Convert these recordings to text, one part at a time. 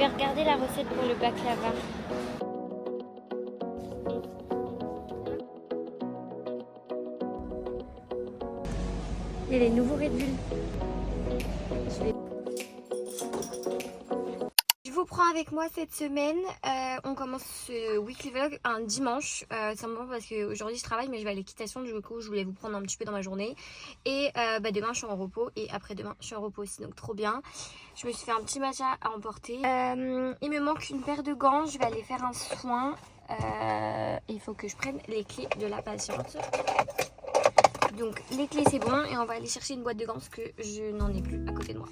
vais regarder la recette pour le baklava. Il y a les nouveaux Red Bull. Je vous prends avec moi cette semaine. On commence ce weekly vlog un dimanche. Simplement parce qu'aujourd'hui je travaille mais je vais à l'équitation. Du coup je voulais vous prendre un petit peu dans ma journée. Et demain je suis en repos. Et après-demain je suis en repos aussi. Donc trop bien. Je me suis fait un petit matcha à emporter. Il me manque une paire de gants. Je vais aller faire un soin. Il faut que je prenne les clés de la patiente. Donc les clés c'est bon. Et on va aller chercher une boîte de gants parce que je n'en ai plus à côté de moi.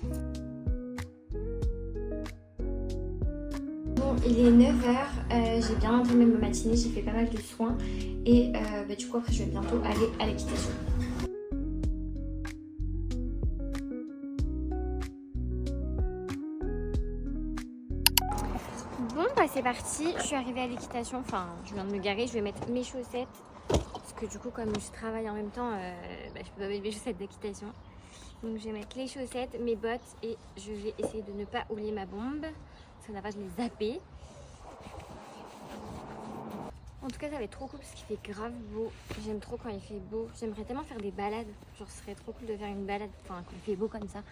Bon, il est 9h, j'ai bien entamé ma matinée, j'ai fait pas mal de soins et du coup après je vais bientôt aller à l'équitation. Bon bah c'est parti, je suis arrivée à l'équitation, enfin je viens de me garer, je vais mettre mes chaussettes parce que du coup comme je travaille en même temps, je peux pas mettre mes chaussettes d'équitation. Donc je vais mettre les chaussettes, mes bottes et je vais essayer de ne pas oublier ma bombe parce que là-bas je l'ai zappée. En tout cas ça va être trop cool parce qu'il fait grave beau. J'aime trop quand il fait beau. J'aimerais tellement faire des balades. Genre ce serait trop cool de faire une balade quand il fait beau comme ça.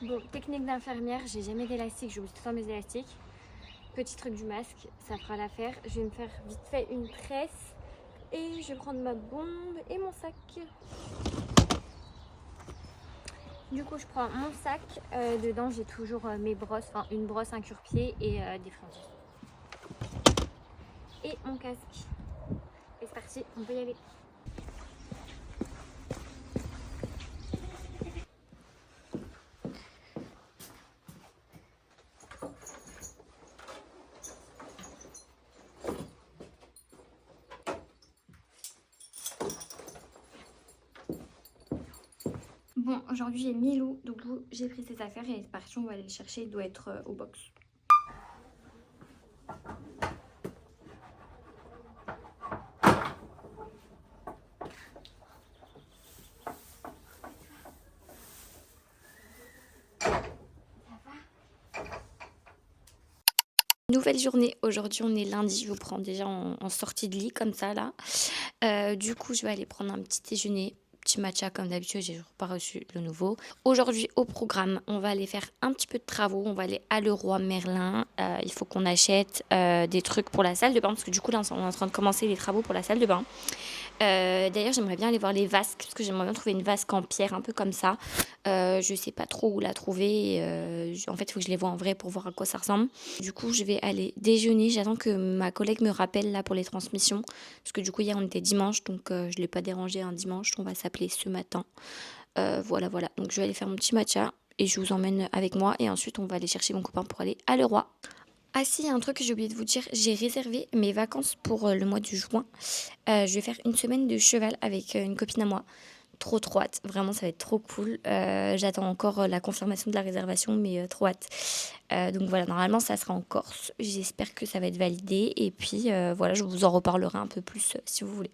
Bon, technique d'infirmière, j'ai jamais d'élastique, j'oublie tout le temps mes élastiques. Petit truc du masque, ça fera l'affaire. Je vais me faire vite fait une tresse et je vais prendre ma bombe et mon sac. Du coup, je prends mon sac. Dedans, j'ai toujours mes brosses, enfin une brosse, un cure-pied et des fringues. Et mon casque. Et c'est parti, on peut y aller. Bon, aujourd'hui j'ai Milou, donc j'ai pris ses affaires et c'est parti, on va aller le chercher, il doit être au box. Nouvelle journée, aujourd'hui on est lundi, je vous prends déjà en sortie de lit comme ça là. Du coup je vais aller prendre un petit déjeuner. Petit matcha comme d'habitude, j'ai toujours pas reçu le nouveau. Aujourd'hui au programme, on va aller faire un petit peu de travaux. On va aller à Leroy Merlin. Il faut qu'on achète des trucs pour la salle de bain parce que du coup là on est en train de commencer les travaux pour la salle de bain. D'ailleurs j'aimerais bien aller voir les vasques parce que j'aimerais bien trouver une vasque en pierre un peu comme ça. Je sais pas trop où la trouver. En fait il faut que je les vois en vrai pour voir à quoi ça ressemble. Du coup je vais aller déjeuner. J'attends que ma collègue me rappelle là pour les transmissions parce que du coup hier on était dimanche donc je l'ai pas dérangé un dimanche. On va s'appeler ce matin. Voilà. Donc je vais aller faire mon petit matcha et je vous emmène avec moi et ensuite on va aller chercher mon copain pour aller à Leroy. Ah si, il y a un truc que j'ai oublié de vous dire, j'ai réservé mes vacances pour le mois de juin. Je vais faire une semaine de cheval avec une copine à moi. Trop hâte, vraiment ça va être trop cool. J'attends encore la confirmation de la réservation mais trop hâte. Donc voilà, normalement ça sera en Corse. J'espère que ça va être validé et puis voilà, je vous en reparlerai un peu plus si vous voulez.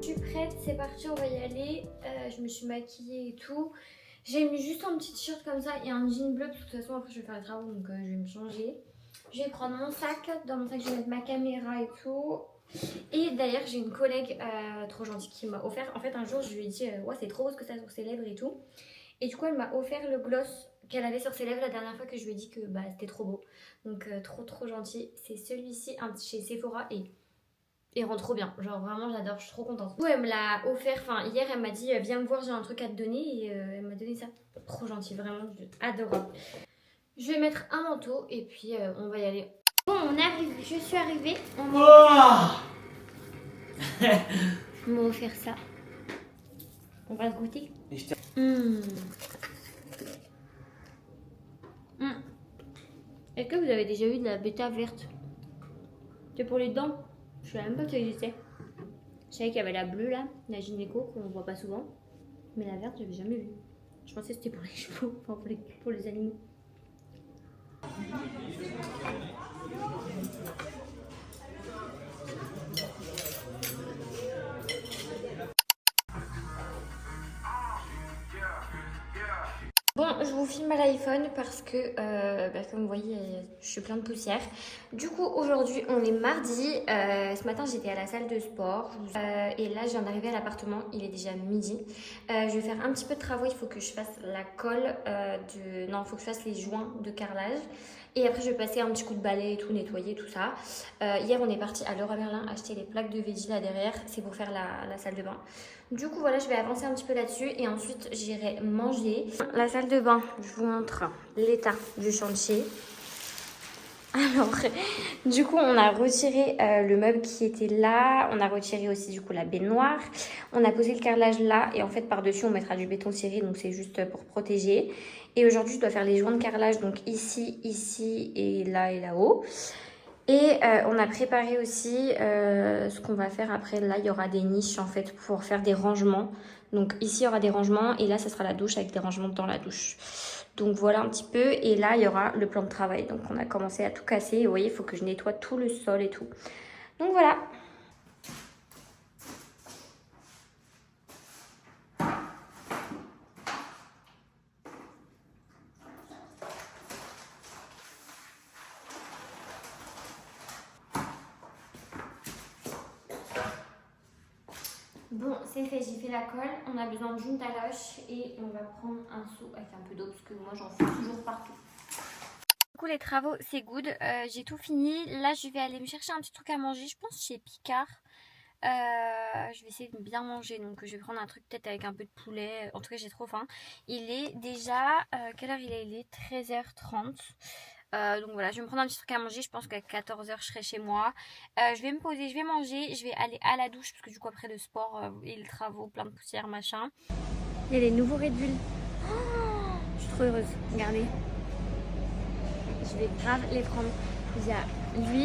Je suis prête, c'est parti, on va y aller. Je me suis maquillée et tout. J'ai mis juste un petit t-shirt comme ça et un jean bleu parce que de toute façon après je vais faire les travaux donc je vais me changer. Je vais prendre mon sac, dans mon sac je vais mettre ma caméra et tout. Et d'ailleurs j'ai une collègue trop gentille qui m'a offert, en fait un jour je lui ai dit ouais c'est trop beau ce que ça a sur ses lèvres et tout. Et du coup elle m'a offert le gloss qu'elle avait sur ses lèvres la dernière fois que je lui ai dit que c'était trop beau. Donc trop gentil, c'est celui-ci chez Sephora et il rend trop bien, genre vraiment j'adore, je suis trop contente. Du coup elle me l'a offert, enfin hier elle m'a dit viens me voir j'ai un truc à te donner et elle m'a donné ça. Trop gentil, vraiment adorable. Je vais mettre un manteau et puis on va y aller. Bon on arrive, je suis arrivée. On m'a offert ça. On va se goûter. Est-ce que vous avez déjà eu de la bêta verte? C'est pour les dents. Je savais même pas que ça existait. Je savais qu'il y avait la bleue là, la gynéco qu'on voit pas souvent. Mais la verte, j'avais jamais vu. Je pensais que c'était pour les chevaux, enfin pour les animaux. l'iPhone parce que, comme vous voyez, je suis plein de poussière. Du coup, aujourd'hui, on est mardi. Ce matin, j'étais à la salle de sport. Et là, je viens d'arriver à l'appartement. Il est déjà midi. Je vais faire un petit peu de travaux. Il faut que je fasse la colle Non, il faut que je fasse les joints de carrelage. Et après, je vais passer un petit coup de balai et tout, nettoyer tout ça. Hier, on est parti à Leroy Merlin acheter les plaques de veggie là derrière. C'est pour faire la salle de bain. Du coup, voilà, je vais avancer un petit peu là-dessus et ensuite, j'irai manger. La salle de bain, je vous montre l'état du chantier. Alors, du coup, on a retiré le meuble qui était là. On a retiré aussi, du coup, la baignoire. On a posé le carrelage là. Et en fait, par-dessus, on mettra du béton ciré. Donc, c'est juste pour protéger. Et aujourd'hui, je dois faire les joints de carrelage. Donc, ici, ici et là-haut. Et on a préparé aussi ce qu'on va faire après. Là, il y aura des niches en fait pour faire des rangements. Donc ici, il y aura des rangements et là, ça sera la douche avec des rangements dans la douche. Donc voilà un petit peu. Et là, il y aura le plan de travail. Donc on a commencé à tout casser. Et vous voyez, il faut que je nettoie tout le sol et tout. Donc voilà. Bon, c'est fait, j'ai fait la colle. On a besoin d'une taloche et on va prendre un seau avec un peu d'eau parce que moi, j'en fais toujours partout. Du coup, les travaux, c'est good. J'ai tout fini. Là, je vais aller me chercher un petit truc à manger. Je pense chez Picard. Je vais essayer de bien manger. Donc, je vais prendre un truc peut-être avec un peu de poulet. En tout cas, j'ai trop faim. Il est déjà... quelle heure il est? Il est 13h30. Donc voilà, je vais me prendre un petit truc à manger. Je pense qu'à 14h, je serai chez moi. Je vais me poser, je vais manger. Je vais aller à la douche parce que du coup, après le sport et les travaux, plein de poussière, machin. Il y a les nouveaux Red Bull. Oh, je suis trop heureuse. Regardez. Je vais grave les prendre. Il y a lui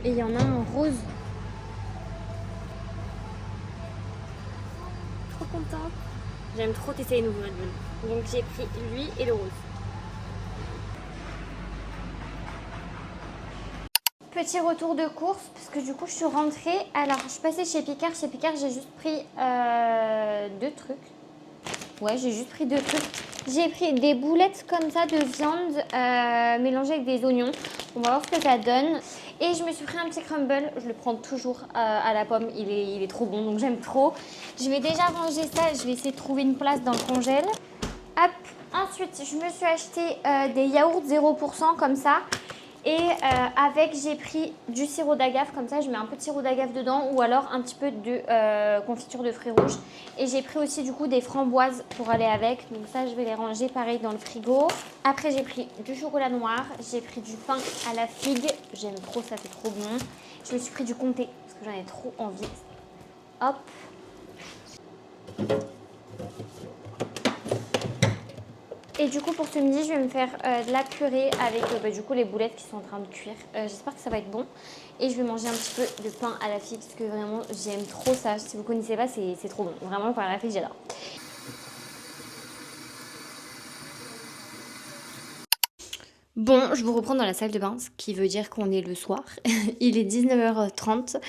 et il y en a un rose. Trop contente. J'aime trop tester les nouveaux Red Bull. Donc j'ai pris lui et le rose. Petit retour de course parce que du coup je suis rentrée. Alors je suis passée chez Picard. Chez Picard j'ai juste pris deux trucs. Ouais, j'ai juste pris deux trucs. J'ai pris des boulettes comme ça de viande mélangées avec des oignons. On va voir ce que ça donne. Et je me suis pris un petit crumble. Je le prends toujours à la pomme. Il est trop bon, donc j'aime trop. Je vais déjà ranger ça. Je vais essayer de trouver une place dans le congèle. Hop. Ensuite, je me suis acheté des yaourts 0% comme ça. Et j'ai pris du sirop d'agave, comme ça je mets un peu de sirop d'agave dedans ou alors un petit peu de confiture de fruits rouges. Et j'ai pris aussi du coup des framboises pour aller avec, donc ça je vais les ranger pareil dans le frigo. Après j'ai pris du chocolat noir, j'ai pris du pain à la figue, j'aime trop, ça fait trop bon. Je me suis pris du comté parce que j'en ai trop envie. Hop. Et du coup pour ce midi je vais me faire de la purée avec du coup les boulettes qui sont en train de cuire. J'espère que ça va être bon. Et je vais manger un petit peu de pain à la figue parce que vraiment j'aime trop ça. Si vous ne connaissez pas, c'est trop bon. Vraiment le pain à la figue j'adore. Bon, je vous reprends dans la salle de bain, ce qui veut dire qu'on est le soir. Il est 19h30.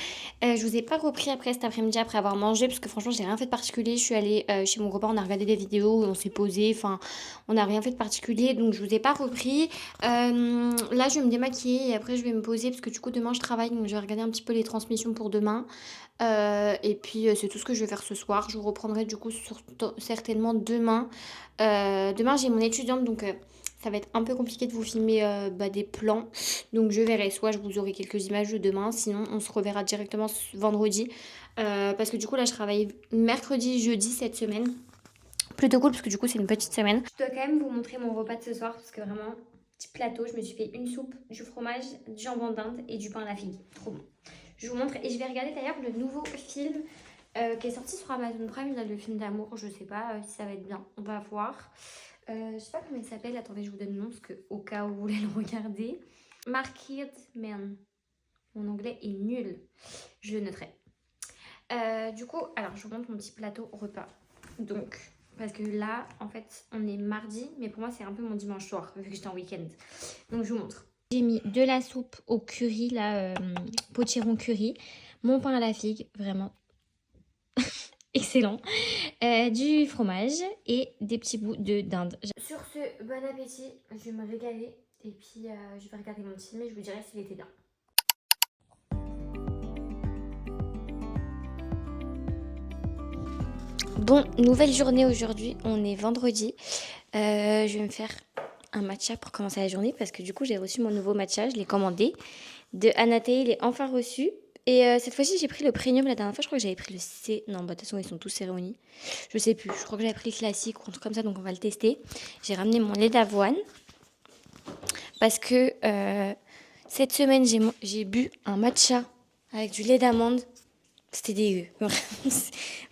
Je vous ai pas repris après cet après-midi après avoir mangé parce que franchement j'ai rien fait de particulier. Je suis allée chez mon copain, on a regardé des vidéos, on s'est posé, enfin on n'a rien fait de particulier donc je vous ai pas repris. Là je vais me démaquiller et après je vais me poser parce que du coup demain je travaille donc je vais regarder un petit peu les transmissions pour demain. Et puis c'est tout ce que je vais faire ce soir. Je vous reprendrai du coup certainement demain. Demain j'ai mon étudiante donc... ça va être un peu compliqué de vous filmer des plans. Donc je verrai. Soit je vous aurai quelques images de demain. Sinon on se reverra directement vendredi. Parce que du coup là je travaille mercredi, jeudi cette semaine. Plutôt cool parce que du coup c'est une petite semaine. Je dois quand même vous montrer mon repas de ce soir. Parce que vraiment, petit plateau. Je me suis fait une soupe, du fromage, du jambon d'Inde et du pain à la figue. Trop bon. Je vous montre. Et je vais regarder d'ailleurs le nouveau film qui est sorti sur Amazon Prime. Là, le film d'amour. Je sais pas si ça va être bien. On va voir. Je sais pas comment il s'appelle, attendez je vous donne le nom parce que au cas où vous voulez le regarder. Market Man. Mon anglais est nul. Je le noterai. Du coup, alors je vous montre mon petit plateau repas. Donc, parce que là, en fait, on est mardi, mais pour moi c'est un peu mon dimanche soir, vu que j'étais en week-end. Donc je vous montre. J'ai mis de la soupe au curry, là, potiron curry. Mon pain à la figue, vraiment. excellent, du fromage et des petits bouts de dinde. Sur ce, bon appétit, je vais me régaler et puis je vais regarder mon film et je vous dirai s'il était bien. Bon, nouvelle journée aujourd'hui, on est vendredi. Je vais me faire un matcha pour commencer la journée parce que du coup j'ai reçu mon nouveau matcha, je l'ai commandé de Anaté, il est enfin reçu. Et cette fois-ci j'ai pris le premium, la dernière fois je crois que j'avais pris le C. Non, bah de toute façon ils sont tous cérémonies. Je sais plus, je crois que j'avais pris le classique ou un truc comme ça donc on va le tester. J'ai ramené mon lait d'avoine parce que cette semaine j'ai bu un matcha avec du lait d'amande. C'était dégueu.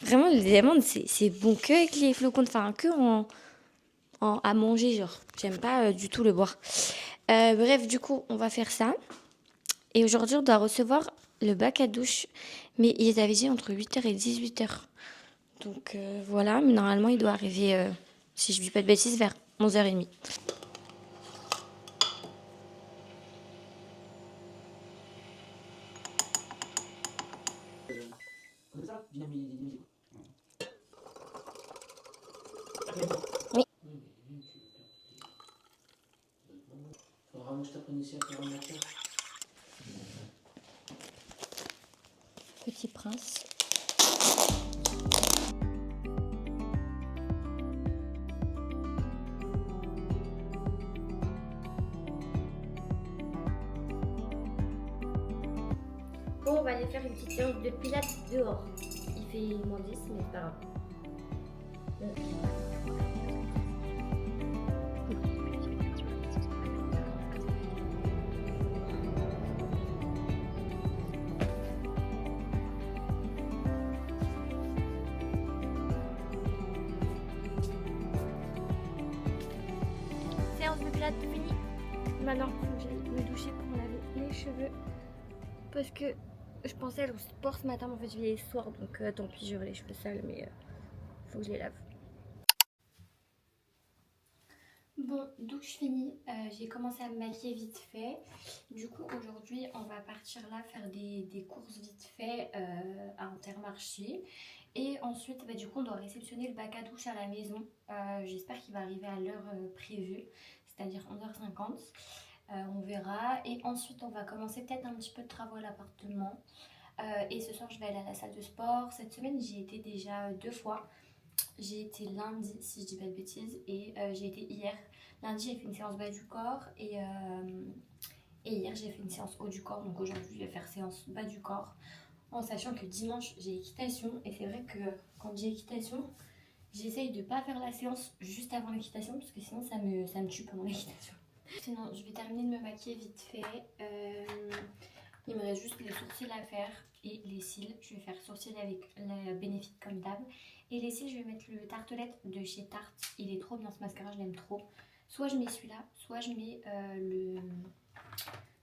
Vraiment, le lait d'amande, c'est bon que avec les flocons, enfin que à manger, genre. J'aime pas du tout le boire. Bref, du coup, on va faire ça. Et aujourd'hui, on doit recevoir le bac à douche. Mais ils avaient dit entre 8h et 18h. Donc voilà, mais normalement, il doit arriver, si je dis pas de bêtises, vers 11h30. Oui. Petit prince. Bon, on va aller faire une petite séance de pilates dehors. Il fait -10, mais c'est pas grave. Séance de pilates finie. Maintenant, il faut que j'aille me doucher pour laver les cheveux. Parce que je pensais aller au sport ce matin, mais en fait je vais aller ce soir. Donc tant pis, j'aurai les cheveux sales, mais faut que je les lave. Bon, douche finie, j'ai commencé à me maquiller vite fait. Du coup, aujourd'hui, on va partir là faire des courses vite fait à Intermarché. Et ensuite, du coup, on doit réceptionner le bac à douche à la maison. J'espère qu'il va arriver à l'heure prévue, c'est-à-dire 11h50. On verra. Et ensuite, on va commencer peut-être un petit peu de travaux à l'appartement. Et ce soir, je vais aller à la salle de sport. Cette semaine, j'y étais déjà 2 fois. J'ai été lundi, si je dis pas de bêtises, et j'ai été hier. Lundi, j'ai fait une séance bas du corps et hier, j'ai fait une séance haut du corps. Donc aujourd'hui, je vais faire séance bas du corps en sachant que dimanche, j'ai équitation. Et c'est vrai que quand j'ai équitation, j'essaye de pas faire la séance juste avant l'équitation parce que sinon, ça me tue pendant l'équitation. Sinon, je vais terminer de me maquiller vite fait. Il me reste juste les sourcils à faire et les cils. Je vais faire sourcils avec la Benefit comme d'hab. Et les cils, je vais mettre le Tartelette de chez Tarte. Il est trop bien ce mascara, je l'aime trop. Soit je mets celui-là, soit je mets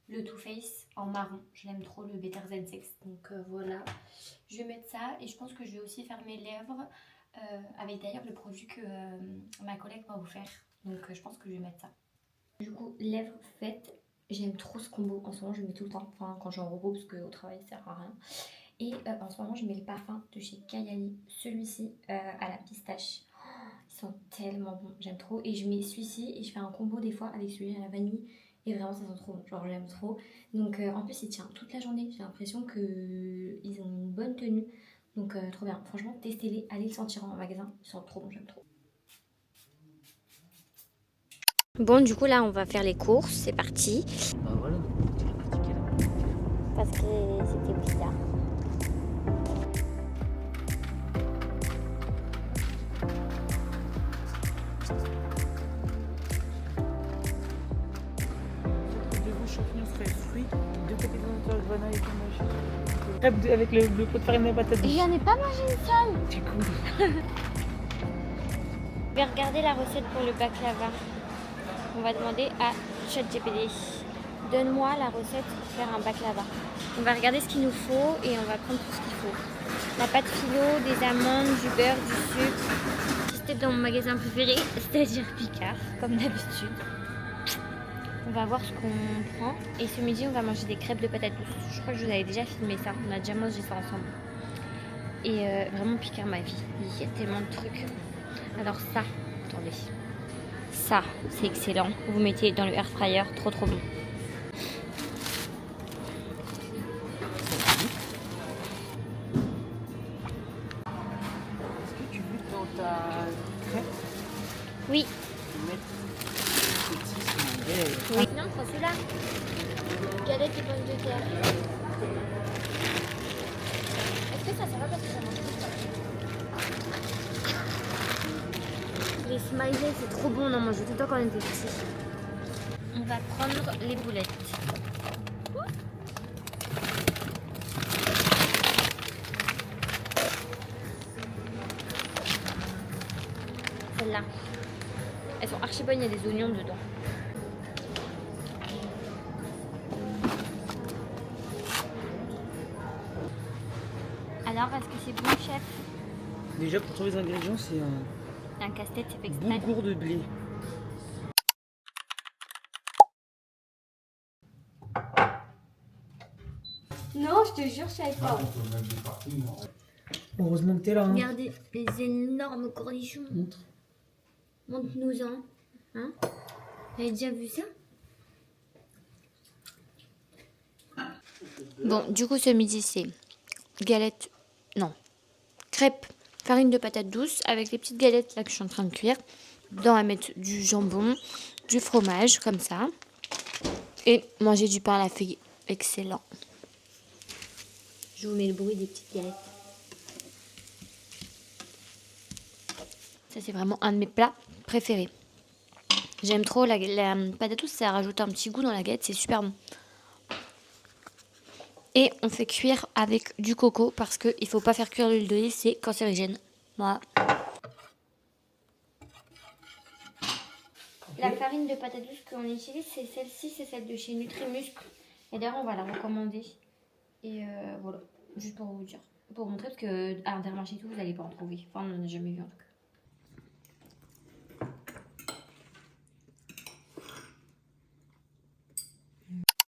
le Too Faced en marron. Je l'aime trop, le Better Than Sex. Donc voilà, je vais mettre ça. Et je pense que je vais aussi faire mes lèvres avec d'ailleurs le produit que ma collègue m'a offert. Donc je pense que je vais mettre ça. Du coup, lèvres faites. J'aime trop ce combo. En ce moment, je le mets tout le temps. Enfin, quand je suis en repos, parce qu'au travail, ça sert à rien. Et en ce moment, je mets le parfum de chez Kayali. Celui-ci à la pistache. Oh, ils sont tellement bons. J'aime trop. Et je mets celui-ci et je fais un combo des fois avec celui à la vanille. Et vraiment, ça sent trop bon. Genre, j'aime trop. Donc, en plus, il tient toute la journée. J'ai l'impression qu'ils ont une bonne tenue. Donc, trop bien. Franchement, testez-les. Allez le sentir en magasin. Ils sont trop bons. J'aime trop. Bon, du coup, là, on va faire les courses. C'est parti. Bah voilà, donc tu l'as pratiqué là. Parce que c'était bizarre. De vous champignons frais fruits, 2 côtés de grenade et fromage. Crêpe avec le pot de farine et patate douce. J'en ai pas mangé une seule. C'est cool. Je vais regarder la recette pour le baklava. On va demander à ChatGPT. Donne-moi la recette pour faire un baklava. On va regarder ce qu'il nous faut et on va prendre tout ce qu'il faut. La pâte philo, des amandes, du beurre, du sucre. C'était dans mon magasin préféré, c'est-à-dire Picard, comme d'habitude. On va voir ce qu'on prend. Et ce midi, on va manger des crêpes de patates douces. Je crois que je vous avais déjà filmé ça. On a déjà mangé ça ensemble. et vraiment piquer ma vie. Il y a tellement de trucs. Alors ça, attendez. Ça, c'est excellent. Vous mettez dans le air fryer, trop bon. Est-ce que tu veux que dans ta crêpe, Oui. tu mettes des petits Oui. Non, prends celui-là. Galette et pommes de terre. Est-ce que ça sert pas parce que ça mange tout ça? Les smileys, c'est trop bon. On en mangeait tout le temps quand on était petits. On va prendre les boulettes. Celles-là. Elles sont archi bonnes, il y a des oignons dedans. Alors, est-ce que c'est bon, chef? Déjà, pour trouver les ingrédients, c'est Un casse-tête, c'est fait exprès. boulgour de blé. Non, je te jure, je savais pas. Heureusement que t'es là. Hein. Regardez les énormes cornichons. Montre. Montre-nous-en. Hein? Vous avez déjà vu ça? Bon, du coup, ce midi, c'est galette, non, crêpes, farine de patate douce avec les petites galettes là que je suis en train de cuire. Dedans, on va mettre du jambon, du fromage, comme ça. Et manger du pain à la feuille. Excellent. Je vous mets le bruit des petites galettes. Ça, c'est vraiment un de mes plats préférés. J'aime trop la patate douce, ça rajoute un petit goût dans la galette, c'est super bon. Et on fait cuire avec du coco parce qu'il ne faut pas faire cuire l'huile d'olive, c'est cancérigène. Voilà. La farine de patate douce qu'on utilise, c'est celle-ci, c'est celle de chez Nutrimuscle. Et d'ailleurs, on va la recommander. Et voilà, juste pour vous dire. Pour vous montrer, parce qu'à Intermarché et tout, vous n'allez pas en trouver. Enfin, on n'en a jamais vu en tout cas.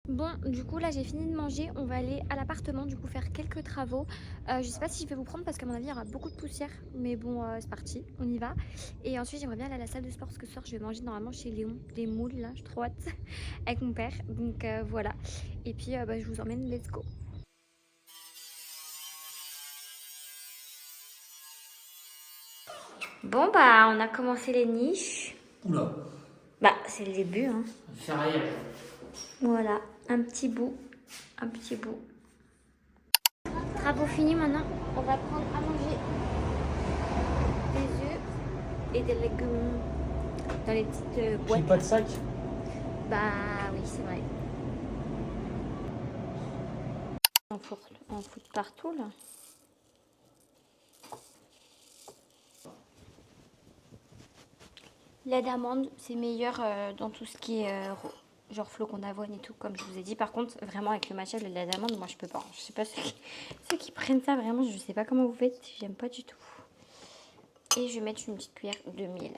Bon, du coup, là, j'ai fini de manger. On va aller à l'appartement, du coup, faire quelques travaux. Je sais pas si je vais vous prendre parce qu'à mon avis, il y aura beaucoup de poussière. Mais bon, c'est parti, on y va. Et ensuite, j'aimerais bien aller à la salle de sport parce que ce soir, je vais manger normalement chez Léon. Des moules, là, je trop hâte. Avec mon père. Donc, voilà. Et puis, je vous emmène, let's go. Bon, bah, on a commencé les niches. Oula. Bah, c'est le début, hein. Ferraillage. Voilà, un petit bout, un petit bout. Travaux finis maintenant, on va prendre à manger des œufs et des légumes dans les petites boîtes. J'ai pas de sac. Bah oui, c'est vrai. On fout partout là. Lait d'amande, c'est meilleur dans tout ce qui est genre flocons d'avoine et tout, comme je vous ai dit. Par contre, vraiment avec le matcha, le lait d'amande, moi je peux pas. Je sais pas ceux qui prennent ça, vraiment, je sais pas comment vous faites. J'aime pas du tout. Et je vais mettre une petite cuillère de miel.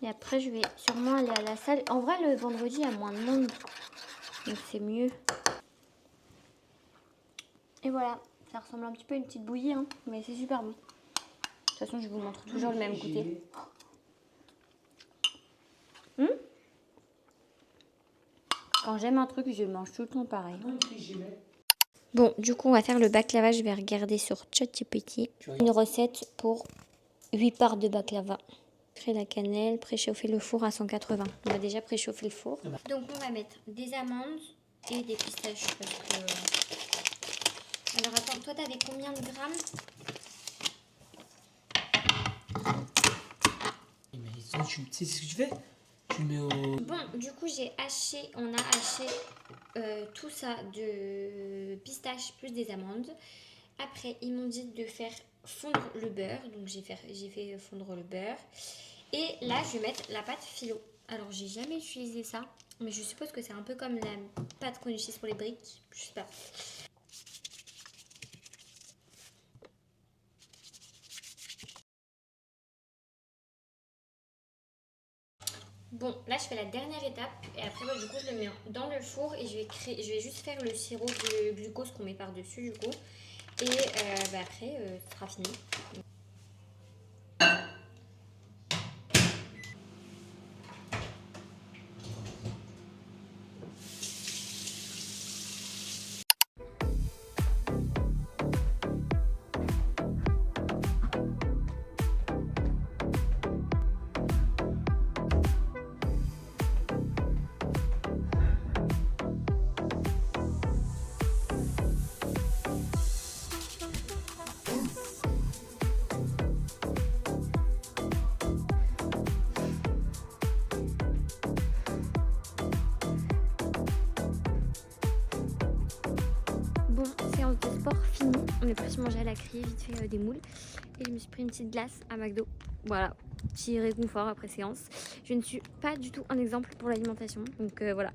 Et après, je vais sûrement aller à la salle. En vrai, le vendredi, il y a moins de monde. Donc c'est mieux. Et voilà. Ça ressemble un petit peu à une petite bouillie, hein, mais c'est super bon. De toute façon, je vous montre toujours le même goûter. Quand j'aime un truc, je mange tout le temps pareil. Bon, du coup, on va faire le baklava. Je vais regarder sur ChatGPT une recette pour 8 parts de baklava. Créer la cannelle, préchauffer le four à 180. On va déjà préchauffer le four. Donc, on va mettre des amandes et des pistaches. Parce que... Alors, attends, toi, t'avais combien de grammes? Mais tu sais ce que tu fais? Tu mets au... Bon, du coup, on a haché tout ça de pistache plus des amandes. Après, ils m'ont dit de faire fondre le beurre. Donc, j'ai fait fondre le beurre. Et là, je vais mettre la pâte philo. Alors, j'ai jamais utilisé ça. Mais je suppose que c'est un peu comme la pâte qu'on utilise pour les briques. Je sais pas. Bon, là je fais la dernière étape et après bah, du coup je le mets dans le four et je vais juste faire le sirop de glucose qu'on met par-dessus du coup. Et bah, après ce sera fini. Bon, séance de sport finie. On est parti manger à la criée, vite fait des moules. Et je me suis pris une petite glace à McDo. Voilà, petit réconfort après séance. Je ne suis pas du tout un exemple pour l'alimentation. Donc voilà.